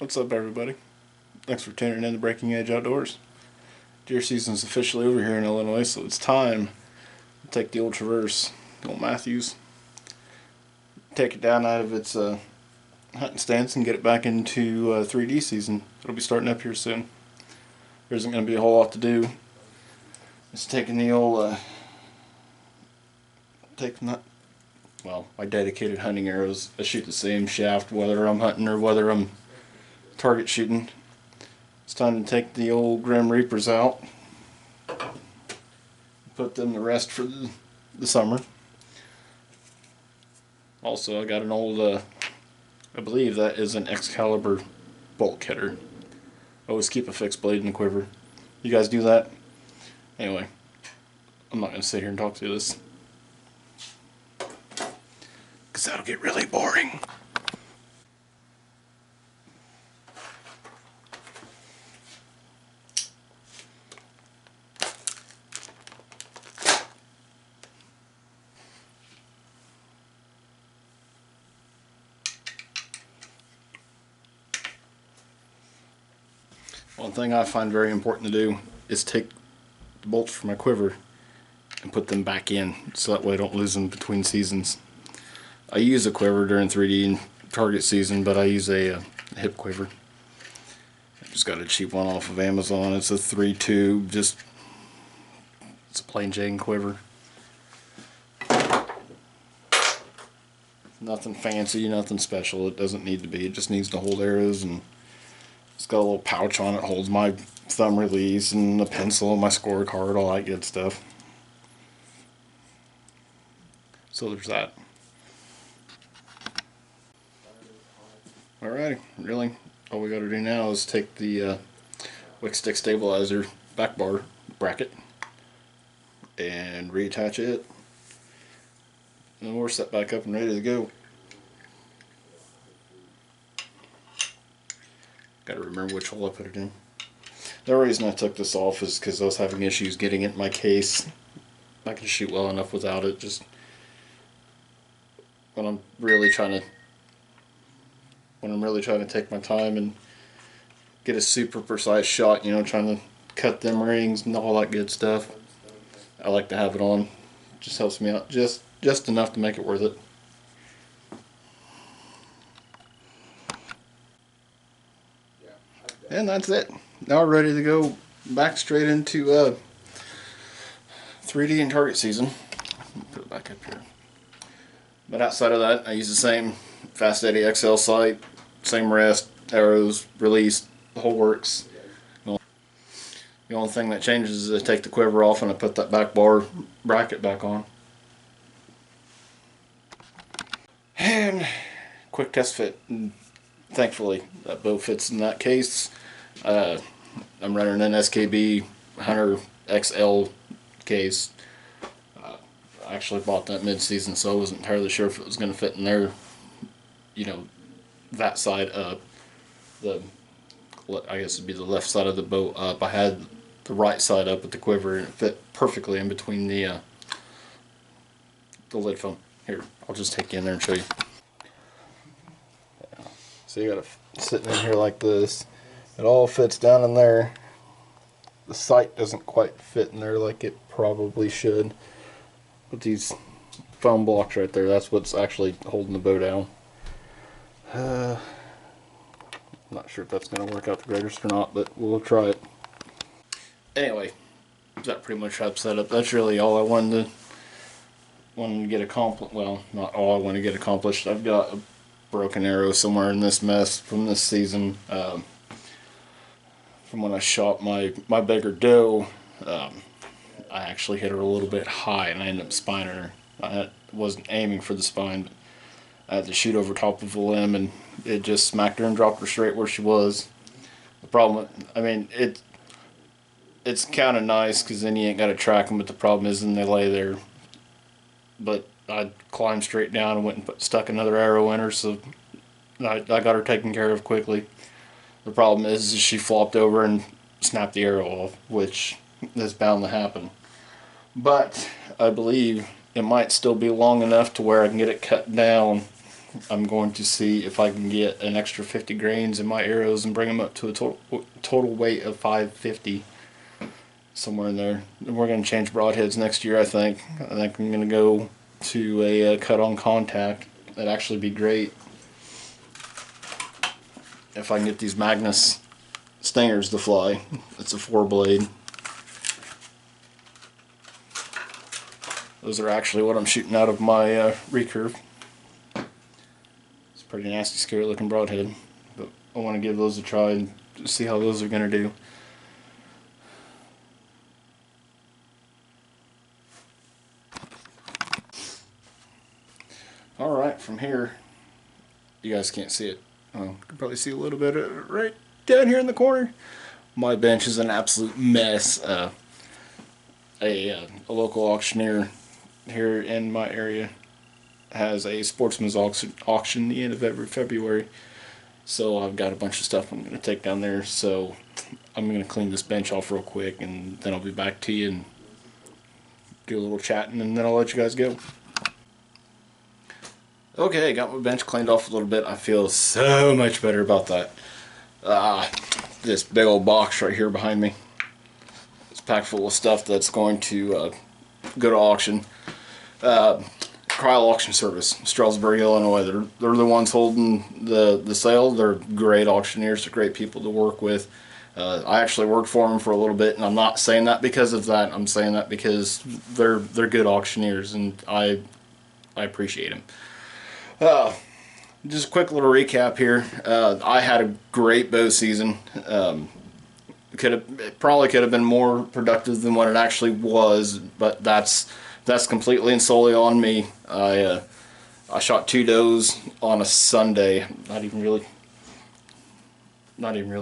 What's up, everybody? Thanks for tuning in to Breaking Edge Outdoors. Deer season's officially over here in Illinois, so it's time to take the old Traverse, the old Mathews, take it down out of its hunting stance and get it back into 3D season. It'll be starting up here soon. There isn't going to be a whole lot to do. It's taking the old, my dedicated hunting arrows. I shoot the same shaft whether I'm hunting or whether I'm target shooting. It's time to take the old Grim Reapers out, put them to rest for the summer. Also, I got an old, I believe that is an Excalibur bolt cutter. Always keep a fixed blade in the quiver. You guys do that? Anyway, I'm not going to sit here and talk through this, because that'll get really boring. One thing I find very important to do is take the bolts from my quiver and put them back in, so that way I don't lose them between seasons. I use a quiver during 3D and target season, but I use a hip quiver. I just got a cheap one off of Amazon. It's a 3-tube, it's a plain Jane quiver. Nothing fancy, nothing special. It doesn't need to be. It just needs to hold arrows, and it's got a little pouch on it, holds my thumb release and a pencil and my scorecard, all that good stuff. So there's that. Alrighty, really, all we gotta do now is take the Wick Stick Stabilizer back bar bracket and reattach it, and we're set back up and ready to go. Gotta remember which hole I put it in. The reason I took this off is because I was having issues getting it in my case. I can shoot well enough without it, just when I'm really trying to take my time and get a super precise shot, you know, trying to cut them rings and all that good stuff. I like to have it on. Just helps me out just enough to make it worth it. And that's it. Now we're ready to go back straight into 3D and target season. Put it back up here. But outside of that, I use the same Fast Eddie XL sight, same rest, arrows, release, the whole works. The only thing that changes is I take the quiver off and I put that back bar bracket back on. And quick test fit. And thankfully, that bow fits in that case. I'm running an SKB Hunter XL case. I actually bought that mid-season, so I wasn't entirely sure if it was going to fit in there, you know, that side up. I guess it'd be the left side of the bow up. I had the right side up with the quiver, and it fit perfectly in between the lid foam. Here, I'll just take you in there and show you. So you got it sitting in here like this. It all fits down in there. The sight doesn't quite fit in there like it probably should. But these foam blocks right there, that's what's actually holding the bow down. I'm not sure if that's going to work out the greatest or not, but we'll try it. Anyway, that pretty much wraps that up. That's really all I wanted to get accomplished. Well, not all I want to get accomplished. I've got a broken arrow somewhere in this mess from this season. From when I shot my bigger doe, I actually hit her a little bit high and I ended up spining her. I wasn't aiming for the spine, but I had to shoot over top of a limb and it just smacked her and dropped her straight where she was. The problem, I mean, it's kind of nice because then you ain't got to track them, but the problem is then they lay there. But I climbed straight down and went and stuck another arrow in her, so I got her taken care of quickly. The problem is she flopped over and snapped the arrow off, which is bound to happen. But I believe it might still be long enough to where I can get it cut down I'm going to see if I can get an extra 50 grains in my arrows and bring them up to a total weight of 550, somewhere in there. And we're going to change broadheads next year, I think. I think I'm going to go to a cut-on contact. That'd actually be great if I can get these Magnus stingers to fly. It's a 4-blade. Those are actually what I'm shooting out of my recurve. It's a pretty nasty, scary looking broadhead, but I want to give those a try and see how those are going to do. Alright, from here, you guys can't see it. Oh, you can probably see a little bit of it right down here in the corner. My bench is an absolute mess. A local auctioneer here in my area has a sportsman's auction the end of every February. So I've got a bunch of stuff I'm going to take down there. So I'm going to clean this bench off real quick, and then I'll be back to you and do a little chatting, and then I'll let you guys go. Okay, got my bench cleaned off a little bit. I feel so much better about that. This big old box right here behind me. It's packed full of stuff that's going to go to auction. Cryle Auction Service, Strasburg, Illinois. They're the ones holding the sale. They're great auctioneers. They're great people to work with. I actually worked for them for a little bit, and I'm not saying that because of that. I'm saying that because they're good auctioneers, and I appreciate them. Just a quick little recap here. I had a great bow season. It probably could have been more productive than what it actually was, but that's completely and solely on me. I shot 2 does on a Sunday. Not even really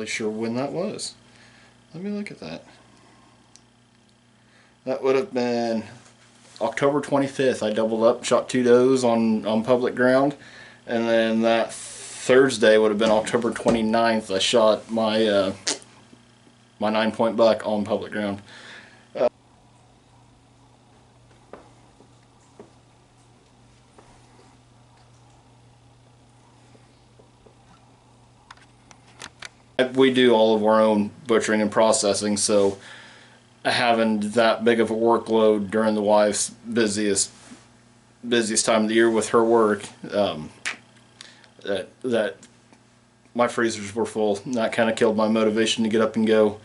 sure when that was. Let me look at that. That would have been October 25th. I doubled up, shot 2 does on public ground, and then that Thursday would have been October 29th. I shot my my 9-point buck on public ground. We do all of our own butchering and processing, so having that big of a workload during the wife's busiest time of the year with her work, that my freezers were full, and that kind of killed my motivation to get up and go.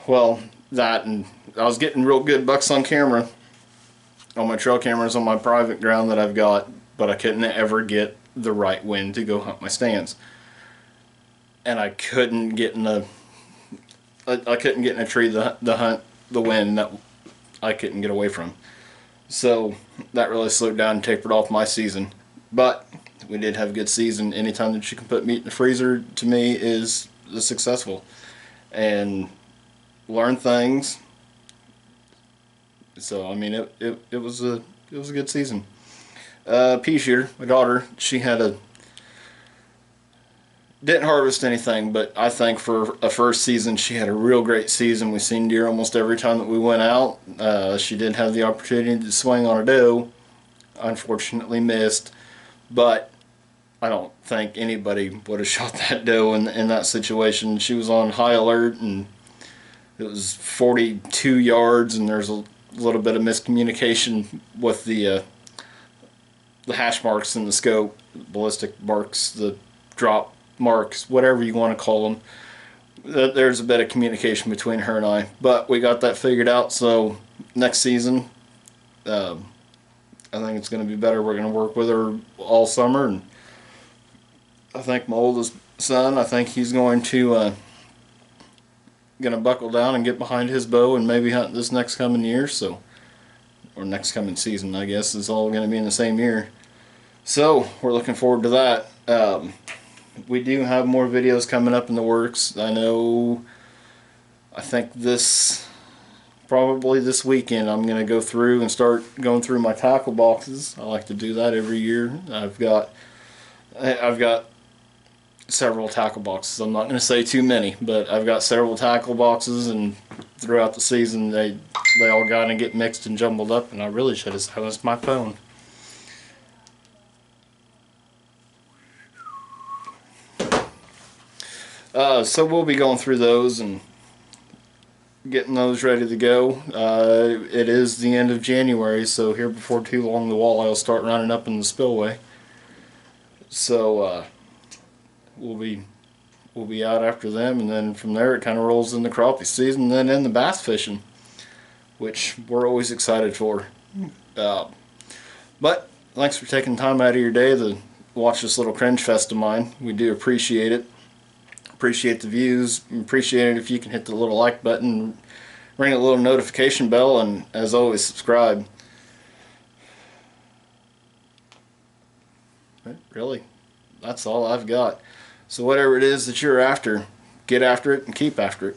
Well, that, and I was getting real good bucks on camera, on my trail cameras on my private ground that I've got, but I couldn't ever get the right wind to go hunt my stands. And I couldn't get in a tree to hunt the wind that I couldn't get away from. So that really slowed down and tapered off my season. But we did have a good season. Anytime that you can put meat in the freezer, to me, is successful. And learn things. So I mean, it was a good season. Pea shooter, my daughter, she didn't harvest anything, but I think for a first season, she had a real great season. We seen deer almost every time that we went out. She did have the opportunity to swing on a doe. Unfortunately missed, but I don't think anybody would have shot that doe in that situation. She was on high alert, and it was 42 yards, and there's a little bit of miscommunication with the hash marks in the scope, ballistic marks, the drop marks, whatever you want to call them. There's a bit of communication between her and I, but we got that figured out. So next season, I think it's going to be better. We're going to work with her all summer, and I think my oldest son, I think he's going to buckle down and get behind his bow and maybe hunt this next coming year. So, or next coming season, I guess, is all going to be in the same year. So we're looking forward to that. We do have more videos coming up in the works. I think probably this weekend I'm going to go through and start going through my tackle boxes. I like to do that every year. I've got several tackle boxes. I'm not going to say too many, but I've got several tackle boxes, and throughout the season they all got to get mixed and jumbled up, and I really should have silenced my phone. So we'll be going through those and getting those ready to go. It is the end of January, so here before too long the walleye will start running up in the spillway. So we'll be out after them, and then from there it kind of rolls in the crappie season, and then in the bass fishing, which we're always excited for. But thanks for taking time out of your day to watch this little cringe fest of mine. We do appreciate it. Appreciate the views. Appreciate it if you can hit the little like button, ring a little notification bell, and as always, subscribe. But really, that's all I've got. So whatever it is that you're after, get after it and keep after it.